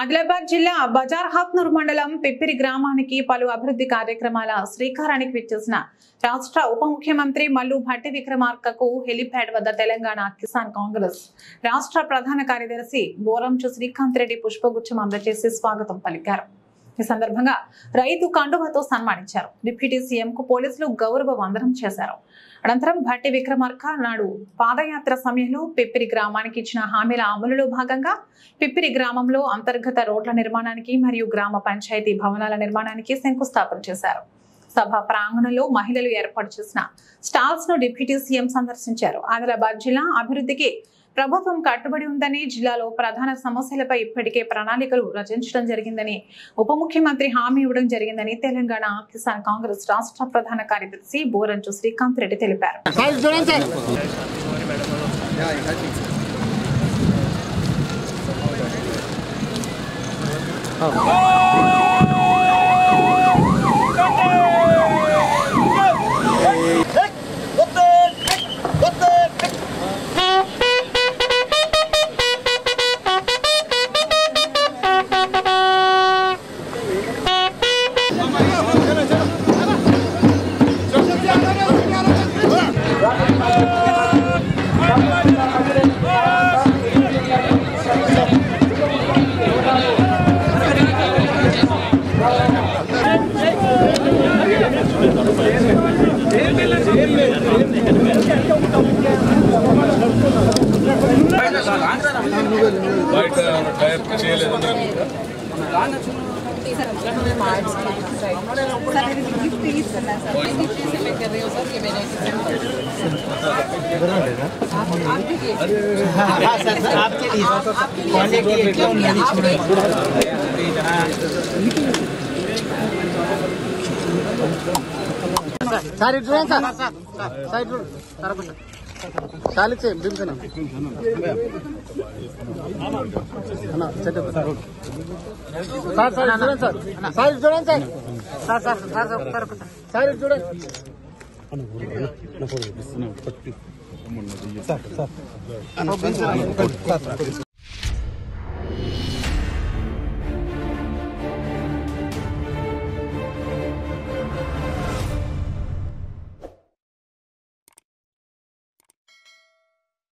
ఆదిలాబాద్ జిల్లా బజార్హాత్నూర్ మండలం పిప్పిరి గ్రామానికి పలు అభివృద్ధి కార్యక్రమాల శ్రీకారానికి విచ్చేసిన రాష్ట్ర ఉప ముఖ్యమంత్రి మల్లు భట్టి విక్రమార్కకు హెలిప్యాడ్ వద్ద తెలంగాణ కిసాన్ కాంగ్రెస్ రాష్ట్ర ప్రధాన కార్యదర్శి బోరంచు శ్రీకాంత్ రెడ్డి పుష్పగుచ్చం అందజేసి స్వాగతం పలికారు। ఈ సందర్భంగా రైతు కండువతో సన్మానించారు। డిప్యూటీ సీఎం కు పోలీసులు గౌరవ వందనం చేశారు। అనంతరం భట్టి విక్రమార్క నాడు పాదయాత్ర సమయంలో పిప్పిరి గ్రామానికి ఇచ్చిన హామీల అమలులో భాగంగా పిప్పిరి గ్రామంలో అంతర్గత రోడ్ల నిర్మాణానికి మరియు గ్రామ పంచాయతీ భవనాల నిర్మాణానికి శంకుస్థాపన చేశారు। సభ ప్రాంగణంలో మహిళలు ఏర్పాటు చేసిన స్టాల్స్ ను డిప్యూటీ సీఎం సందర్శించారు। ఆదిలాబాద్ జిల్లా అభివృద్ధికి ప్రభుత్వం కట్టుబడి ఉందని, జిల్లాలో ప్రధాన సమస్యలపై ఇప్పటికే ప్రణాళికలు రచించడం జరిగిందని, ఉప ముఖ్యమంత్రి హామీ ఇవ్వడం జరిగిందని తెలంగాణ కిసాన్ కాంగ్రెస్ రాష్ట్ర ప్రధాన కార్యదర్శి బోరంచు శ్రీకాంత్ రెడ్డి తెలిపారు। చూడండి